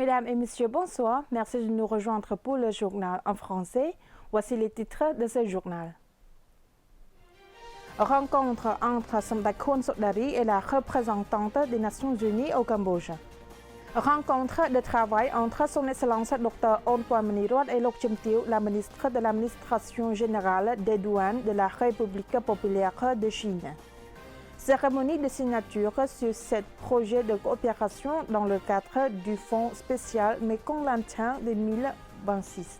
Mesdames et messieurs, bonsoir. Merci de nous rejoindre pour le journal en français. Voici les titres de ce journal. Rencontre entre Samdakhoun Sodari et la représentante des Nations Unies au Cambodge. Rencontre de travail entre Son Excellence Dr. Onpwa Menirot et Lok Chim Teo, la ministre de l'Administration générale des douanes de la République populaire de Chine. Cérémonie de signature sur ce projet de coopération dans le cadre du Fonds spécial Mekong Lantern 2026.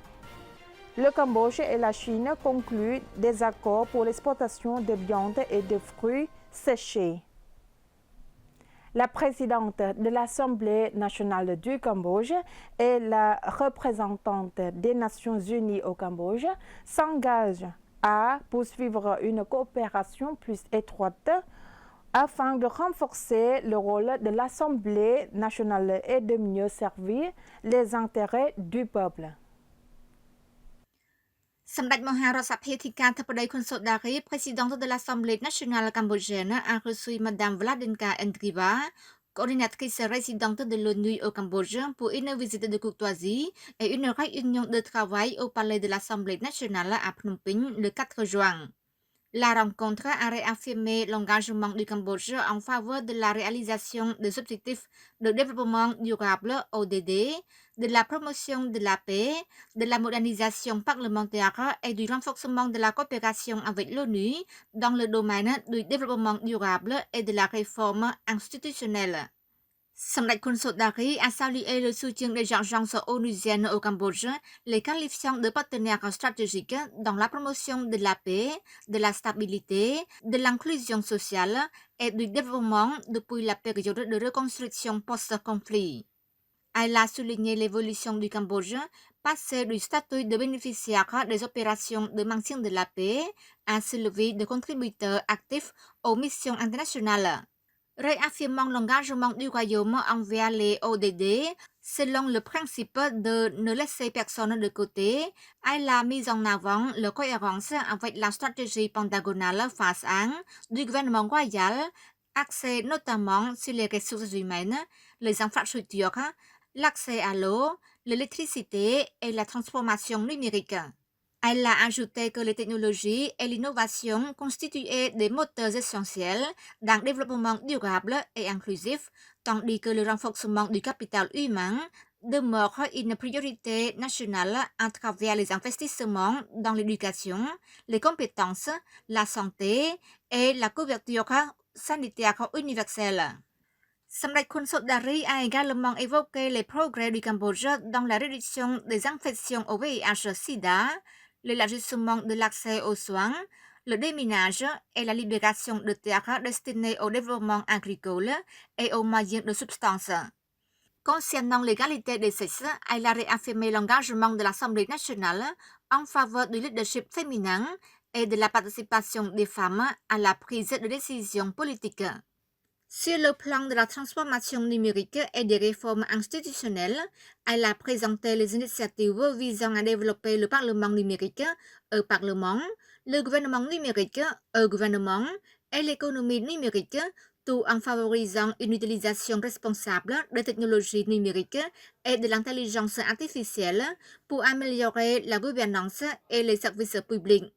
Le Cambodge et la Chine concluent des accords pour l'exportation de viande et de fruits séchés. La présidente de l'Assemblée nationale du Cambodge et la représentante des Nations unies au Cambodge s'engagent à poursuivre une coopération plus étroite afin de renforcer le rôle de l'Assemblée nationale et de mieux servir les intérêts du peuple. សម្ដេចមហារដ្ឋសភាធិការធិបតីខុនសូដារី présidente de l'Assemblée nationale cambodgienne a reçu Madame Vladinka Endriva, coordinatrice résidente de l'ONU au Cambodge, pour une visite de courtoisie et une réunion de travail au palais de l'Assemblée nationale à Phnom Penh le 4 juin. La rencontre a réaffirmé l'engagement du Cambodge en faveur de la réalisation des objectifs de développement durable ODD, de la promotion de la paix, de la modernisation parlementaire et du renforcement de la coopération avec l'ONU dans le domaine du développement durable et de la réforme institutionnelle. Samdech Khun Sodari a salué le soutien des agences onusiennes au Cambodge, les qualifiant de partenaires stratégiques dans la promotion de la paix, de la stabilité, de l'inclusion sociale et du développement depuis la période de reconstruction post-conflit. Elle a souligné l'évolution du Cambodge, passé du statut de bénéficiaire des opérations de maintien de la paix à celui de contributeur actif aux missions internationales. Réaffirmant l'engagement du royaume envers les ODD, selon le principe de ne laisser personne de côté, elle a mis en avant la cohérence avec la stratégie pentagonale phase 1 du gouvernement royal, axée notamment sur les ressources humaines, les infrastructures, l'accès à l'eau, l'électricité et la transformation numérique. Elle a ajouté que les technologies et l'innovation constituaient des moteurs essentiels dans le développement durable et inclusif, tandis que le renforcement du capital humain demeure une priorité nationale à travers les investissements dans l'éducation, les compétences, la santé et la couverture sanitaire universelle. Samdech Khun Sodari a également évoqué les progrès du Cambodge dans la réduction des infections au VIH-Sida, l'élargissement de l'accès aux soins, le déminage et la libération de terres destinées au développement agricole et aux moyens de substance. Concernant l'égalité des sexes, elle a réaffirmé l'engagement de l'Assemblée nationale en faveur du leadership féminin et de la participation des femmes à la prise de décision politique. Sur le plan de la transformation numérique et des réformes institutionnelles, elle a présenté les initiatives visant à développer le Parlement numérique, au Parlement, le gouvernement numérique, au gouvernement, et l'économie numérique, tout en favorisant une utilisation responsable des technologies numériques et de l'intelligence artificielle pour améliorer la gouvernance et les services publics.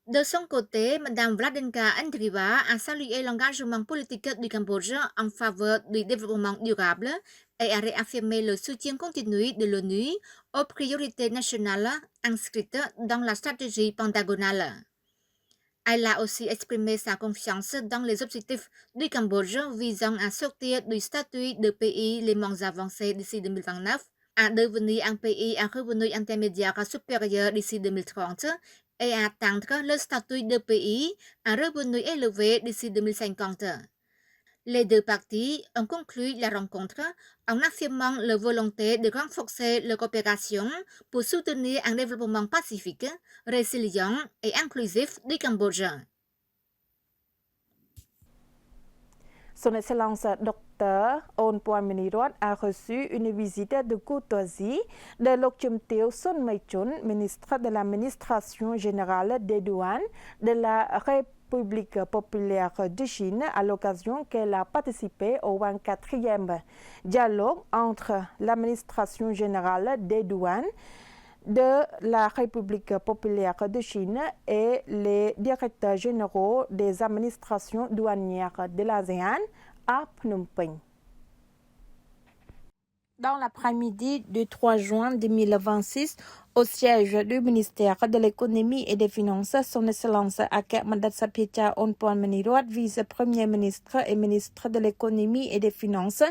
De son côté, Mme Vladinka Endriva a salué l'engagement politique du Cambodge en faveur du développement durable et a réaffirmé le soutien continu de l'ONU aux priorités nationales inscrites dans la stratégie pentagonale. Elle a aussi exprimé sa confiance dans les objectifs du Cambodge visant à sortir du statut de pays les moins avancés d'ici 2029, à devenir un pays à revenu intermédiaire supérieur d'ici 2030 et à atteindre le statut de pays à revenu élevé d'ici 2050. Les deux parties ont conclu la rencontre en affirmant la volonté de renforcer la coopération pour soutenir un développement pacifique, résilient et inclusif du Cambodge. Son Excellence Dr. Onpwa Menirot a reçu une visite de courtoisie de Lok Chim Teo Son Maichun, ministre de l'Administration générale des douanes de la République populaire de Chine à l'occasion qu'elle a participé au 24e dialogue entre l'administration générale des douanes de la République populaire de Chine et les directeurs généraux des administrations douanières de l'ASEAN à Phnom Penh. Dans l'après-midi du 3 juin 2026, au siège du ministère de l'économie et des finances, son Excellence Akep Mandat Sapiecha Onpuan Maniruat, vice-premier ministre et ministre de l'économie et des finances,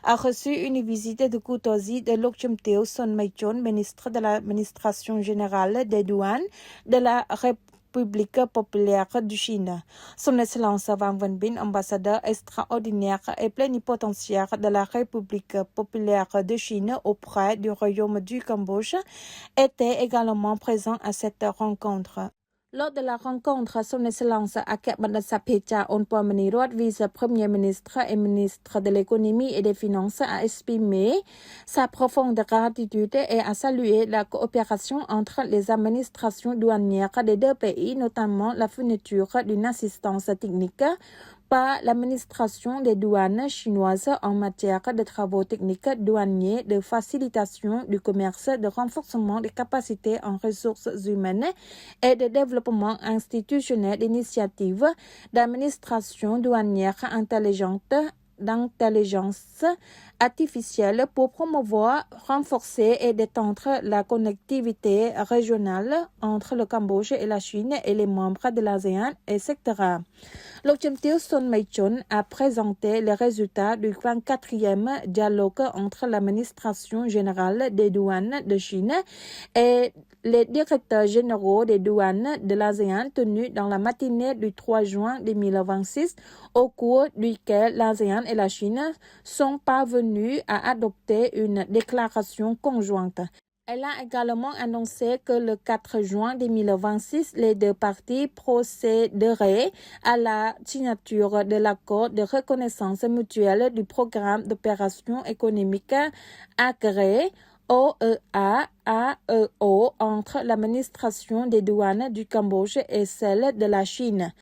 a reçu une visite de courtoisie de Lokchumteo Son Maichon, ministre de l'administration générale des douanes de la République populaire de Chine. Son Excellence Wang Wenbin, ambassadeur extraordinaire et plénipotentiaire de la République populaire de Chine auprès du Royaume du Cambodge, était également présent à cette rencontre. Lors de la rencontre, son Excellence Akep Mandat Sapiecha Onpuan Maniruat, vice-premier ministre et ministre de l'économie et des finances, a exprimé sa profonde gratitude et a salué la coopération entre les administrations douanières des deux pays, notamment la fourniture d'une assistance technique par l'administration des douanes chinoises en matière de travaux techniques douaniers, de facilitation du commerce, de renforcement des capacités en ressources humaines et de développement institutionnel d'initiatives d'administration douanière intelligente, d'intelligence artificielle pour promouvoir, renforcer et détendre la connectivité régionale entre le Cambodge et la Chine et les membres de l'ASEAN, etc. Lokchumteo Son Maichon a présenté les résultats du 24e dialogue entre l'administration générale des douanes de Chine et les directeurs généraux des douanes de l'ASEAN tenu dans la matinée du 3 juin 2026, au cours duquel l'ASEAN et la Chine sont parvenus à adopter une déclaration conjointe. Elle a également annoncé que le 4 juin 2026, les deux parties procéderaient à la signature de l'accord de reconnaissance mutuelle du programme d'opération économique agréé OEA-AEO entre l'administration des douanes du Cambodge et celle de la Chine.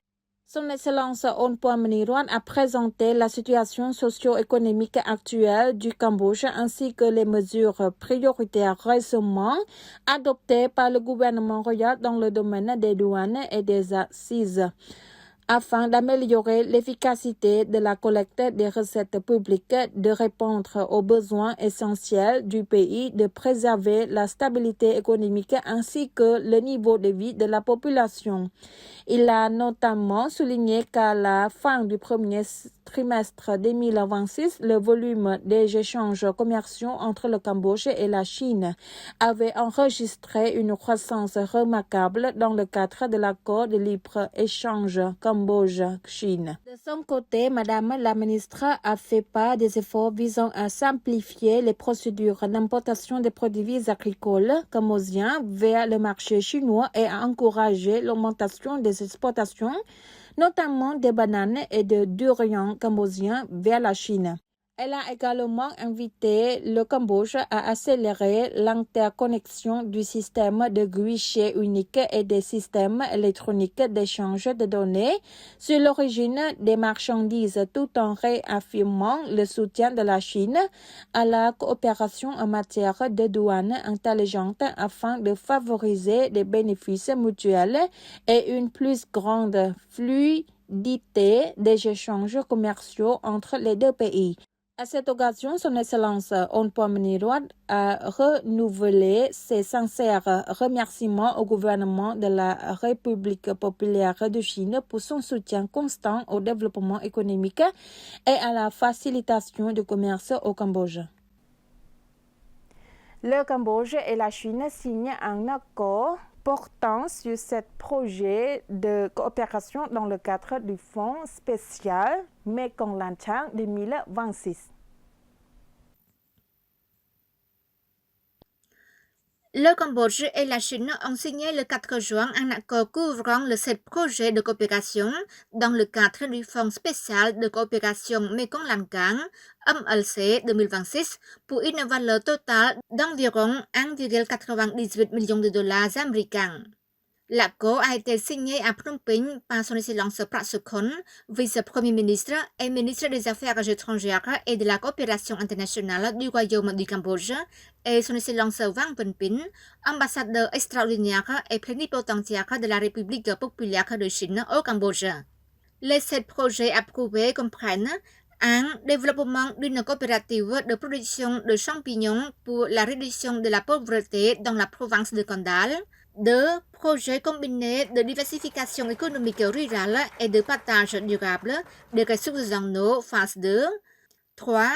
Son Excellence Onpuan Maniruat a présenté la situation socio-économique actuelle du Cambodge ainsi que les mesures prioritaires récemment adoptées par le gouvernement royal dans le domaine des douanes et des assises, afin d'améliorer l'efficacité de la collecte des recettes publiques, de répondre aux besoins essentiels du pays, de préserver la stabilité économique ainsi que le niveau de vie de la population. Il a notamment souligné qu'à la fin du premier trimestre 2026, le volume des échanges commerciaux entre le Cambodge et la Chine avait enregistré une croissance remarquable dans le cadre de l'accord de libre-échange Cambodge-Chine. De son côté, Madame la ministre a fait part des efforts visant à simplifier les procédures d'importation des produits agricoles cambodgiens vers le marché chinois et à encourager l'augmentation des exportations, notamment des bananes et de durians cambodgiens vers la Chine. Elle a également invité le Cambodge à accélérer l'interconnexion du système de guichet unique et des systèmes électroniques d'échange de données sur l'origine des marchandises tout en réaffirmant le soutien de la Chine à la coopération en matière de douane intelligente afin de favoriser des bénéfices mutuels et une plus grande fluidité des échanges commerciaux entre les deux pays. À cette occasion, son Excellence Onpuan Maniruat a renouvelé ses sincères remerciements au gouvernement de la République populaire de Chine pour son soutien constant au développement économique et à la facilitation du commerce au Cambodge. Le Cambodge et la Chine signent un accord portant sur ce projet de coopération dans le cadre du Fonds spécial Mekong Lantang 2026. Le Cambodge et la Chine ont signé le 4 juin un accord couvrant le 7 projets de coopération dans le cadre du Fonds spécial de coopération Mekong Lantang MLC 2026 pour une valeur totale d'environ 1,98 million de dollars américains. L'accord a été signé à Phnom Penh par son Excellence Prak Sokhonn, vice-premier ministre et ministre des Affaires étrangères et de la coopération internationale du Royaume du Cambodge, et son Excellence Wang Wenpin, ambassadeur extraordinaire et plénipotentiaire de la République populaire de Chine au Cambodge. Les 7 projets approuvés comprennent un développement d'une coopérative de production de champignons pour la réduction de la pauvreté dans la province de Kandal, 2 projets combinés de diversification économique rurale et de partage durable des ressources en eau phase 2, 3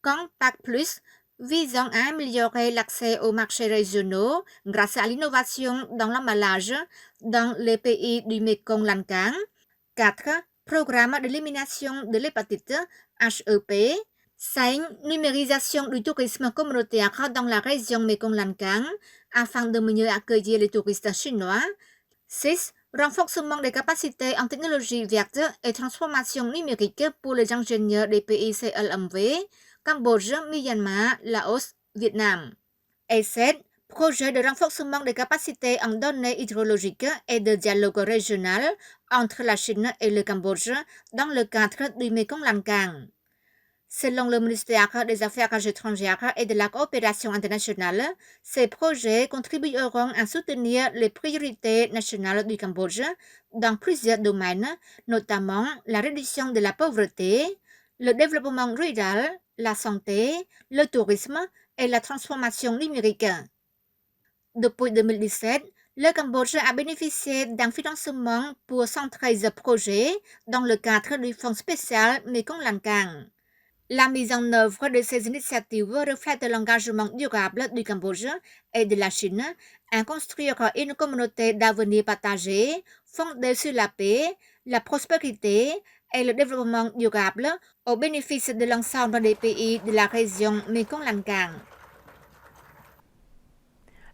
Compact Plus visant à améliorer l'accès aux marchés régionaux grâce à l'innovation dans l'emballage dans les pays du Mekong Lancang, 4 Programme d'élimination de l'hépatite HEP, 5 Numérisation du tourisme communautaire dans la région Mekong Lancang afin de mieux accueillir les touristes chinois, 6 Renforcement des capacités en technologie verte et transformation numérique pour les ingénieurs des pays CLMV, Cambodge, Myanmar, Laos, Vietnam. Et 7 Projet de renforcement des capacités en données hydrologiques et de dialogue régional entre la Chine et le Cambodge dans le cadre du Mekong Lancang. Selon le ministère des Affaires étrangères et de la coopération internationale, ces projets contribueront à soutenir les priorités nationales du Cambodge dans plusieurs domaines, notamment la réduction de la pauvreté, le développement rural, la santé, le tourisme et la transformation numérique. Depuis 2017, le Cambodge a bénéficié d'un financement pour 113 projets dans le cadre du Fonds spécial Mekong Lancang. La mise en œuvre de ces initiatives reflète l'engagement durable du Cambodge et de la Chine à construire une communauté d'avenir partagée fondée sur la paix, la prospérité et le développement durable au bénéfice de l'ensemble des pays de la région Mekong Lancang.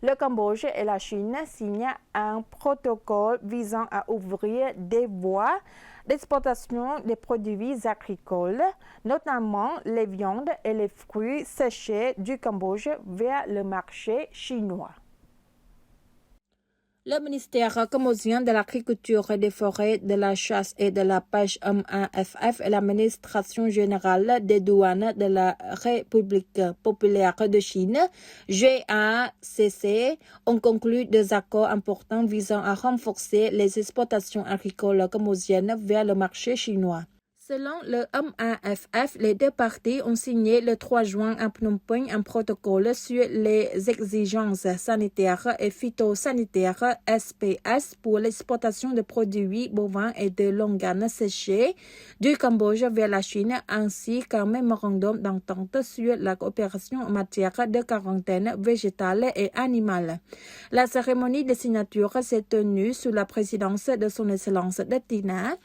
Le Cambodge et la Chine signent un protocole visant à ouvrir des voies d'exportation des produits agricoles, notamment les viandes et les fruits séchés du Cambodge vers le marché chinois. Le ministère cambodgien de l'Agriculture, des Forêts, de la Chasse et de la Pêche MAFF et l'Administration générale des douanes de la République populaire de Chine, GACC, ont conclu des accords importants visant à renforcer les exportations agricoles cambodgiennes vers le marché chinois. Selon le MAFF, les 2 parties ont signé le 3 juin à Phnom Penh un protocole sur les exigences sanitaires et phytosanitaires SPS pour l'exportation de produits bovins et de longanes séchés du Cambodge vers la Chine, ainsi qu'un mémorandum d'entente sur la coopération en matière de quarantaine végétale et animale. La cérémonie de signature s'est tenue sous la présidence de son Excellence Datina,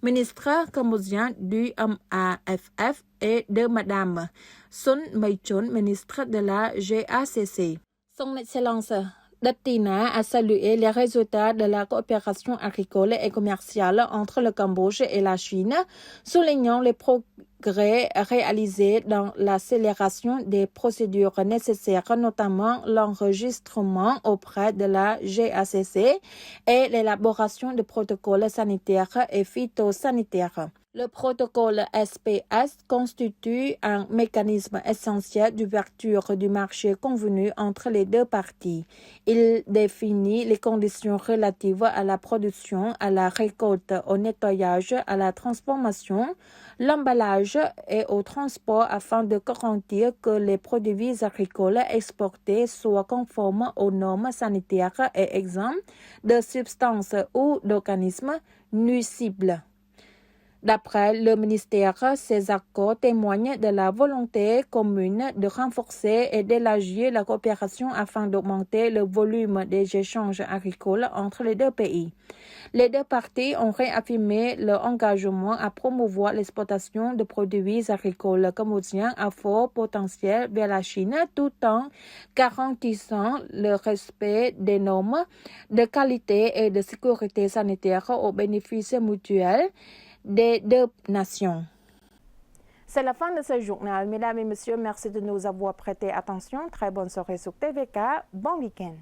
ministre cambodgien du MAFF, et de Madame Sun Mei-chun, ministre de la GACC. Son Excellence Datina a salué les résultats de la coopération agricole et commerciale entre le Cambodge et la Chine, soulignant les progrès réalisés dans l'accélération des procédures nécessaires, notamment l'enregistrement auprès de la GACC et l'élaboration de protocoles sanitaires et phytosanitaires. Le protocole SPS constitue un mécanisme essentiel d'ouverture du marché convenu entre les 2 parties. Il définit les conditions relatives à la production, à la récolte, au nettoyage, à la transformation, l'emballage et au transport afin de garantir que les produits agricoles exportés soient conformes aux normes sanitaires et exempts de substances ou d'organismes nuisibles. D'après le ministère, ces accords témoignent de la volonté commune de renforcer et d'élargir la coopération afin d'augmenter le volume des échanges agricoles entre les 2 pays. Les 2 parties ont réaffirmé leur engagement à promouvoir l'exportation de produits agricoles cambodgiens à fort potentiel vers la Chine tout en garantissant le respect des normes de qualité et de sécurité sanitaire au bénéfice mutuel des 2 nations. C'est la fin de ce journal. Mesdames et messieurs, merci de nous avoir prêté attention. Très bonne soirée sur TVK. Bon week-end.